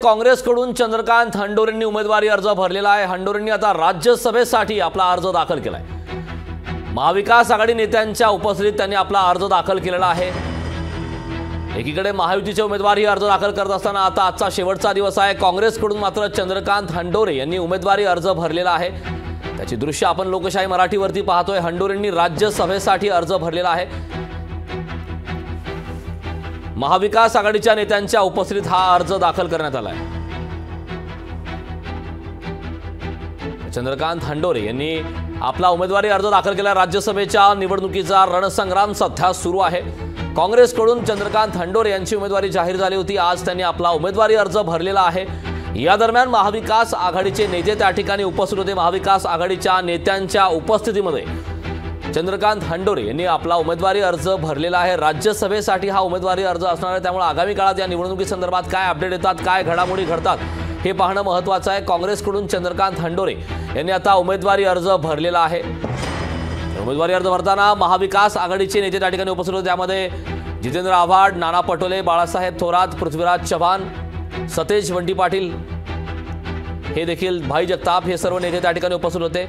काँग्रेसकडून चंद्रकांत हंडोरेंनी उमेदवारी अर्ज भरलेला आहे। हंडोरेंनी आता राज्यसभेसाठी आपला अर्ज दाखल केलाय। महाविकास आघाडी नेत्यांच्या उपस्थितीत त्यांनी आपला अर्ज दाखल केलेला आहे। एकीकडे महायुतीचे उमेदवार अर्ज दाखल करत असताना आता आजचा शेवटचा दिवस आहे। काँग्रेसकडून मात्र चंद्रकांत हंडोरे यांनी उमेदवारी अर्ज भरलेला आहे। त्याची दृश्य आपण लोकशाही मराठीवरती पाहतोय। हंडोरेंनी राज्यसभेसाठी अर्ज भरलेला आहे। महाविकास आघाडीच्या नेत्यांच्या उपस्थितीत हा अर्ज दाखल करण्यात आला आहे। चंद्रकांत हंडोरे यांनी आपला उमेदवारी अर्ज दाखल केला। राज्यसभेच्या निवडणुकीचा रणसंग्राम सध्या सुरू आहे। काँग्रेसकडून चंद्रकांत हंडोरे यांची उमेदवारी जाहीर झाली होती। आज त्यांनी आपला उमेदवारी अर्ज भरलेला आहे। या दरम्यान महाविकास आघाडीचे नेते त्या ठिकाणी उपस्थित होते। महाविकास आघाडीच्या नेत्यांच्या उपस्थितीमध्ये चंद्रकांत हंडोरे यांनी आपला उमेदवारी अर्ज भरलेला आहे। राज्यसभेसाठी हा उमेदवारी अर्ज असणार आहे। त्यामुळे आगामी काळात या निवडणुकीसंदर्भात काय अपडेट येतात, काय घडामोडी घडतात हे पाहणं महत्त्वाचं आहे। काँग्रेसकडून चंद्रकांत हंडोरे यांनी आता उमेदवारी अर्ज भरलेला आहे। उमेदवारी अर्ज भरताना महाविकास आघाडीचे नेते त्या ठिकाणी उपस्थित होते। त्यामध्ये जितेंद्र आव्हाड, नाना पटोले, बाळासाहेब थोरात, पृथ्वीराज चव्हाण, सतेज वंटी पाटील हे देखील, भाई जगताप हे सर्व नेते त्या ठिकाणी उपस्थित होते।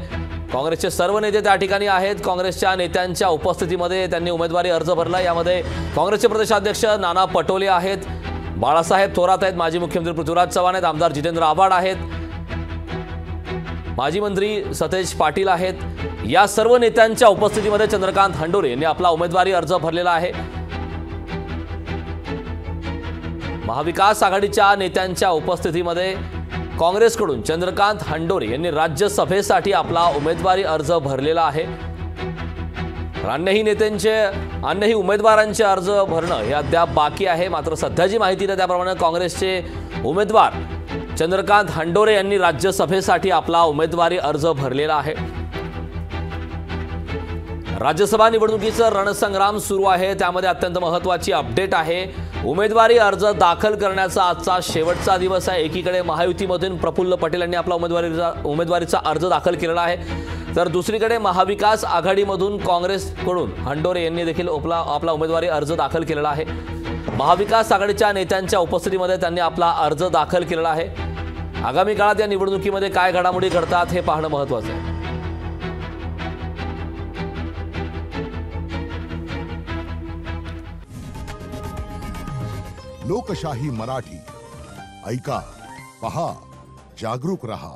काँग्रेसचे सर्व नेते त्या ठिकाणी आहेत। काँग्रेसच्या नेत्यांच्या उपस्थितीमध्ये त्यांनी उमेदवारी अर्ज भरला। यामध्ये काँग्रेसचे प्रदेशाध्यक्ष नाना पटोले आहेत, बाळासाहेब थोरात आहेत, माजी मुख्यमंत्री पृथ्वीराज चव्हाण आहेत, आमदार जितेंद्र आव्हाड आहेत, माजी मंत्री सतेज पाटील आहेत। या सर्व नेत्यांच्या उपस्थितीमध्ये चंद्रकांत हंडोरे यांनी आपला उमेदवारी अर्ज भरलेला आहे। महाविकास आघाडीच्या नेत्यांच्या उपस्थितीमध्ये काँग्रेसकडून चंद्रकांत हंडोरे यांनी राज्यसभेसाठी आपला उमेदवारी अर्ज भरलेला आहे। अन्यही उमेदवारांचे अर्ज भरणं हे अद्याप बाकी आहे। मात्र सध्या जी माहिती आहे त्याप्रमाणे काँग्रेसचे उमेदवार चंद्रकांत हंडोरे यांनी राज्यसभेसाठी आपला उमेदवारी अर्ज भरलेला आहे। राज्यसभा निवडणुकीचा रणसंग्राम सुरू आहे। त्यामध्ये अत्यंत महत्त्वाची अपडेट आहे। उमेदवारी अर्ज दाखल करण्याचा आजचा शेवटचा दिवस आहे। एकीकडे महायुतीमधून प्रफुल्ल पटेल यांनी आपला उमेदवारीचा अर्ज दाखल केलेला आहे, तर दुसरीकडे महाविकास आघाडीमधून काँग्रेसकडून हंडोरे यांनी देखील आपला उमेदवारी अर्ज दाखल केलेला आहे। महाविकास आघाडीच्या नेत्यांच्या उपस्थितीमध्ये त्यांनी आपला अर्ज दाखल केलेला आहे। आगामी काळात या निवडणुकीमध्ये काय घडामोडी घडतात हे पाहणं महत्त्वाचं आहे। लोकशाही मराठी ऐका, पहा, जागरूक रहा।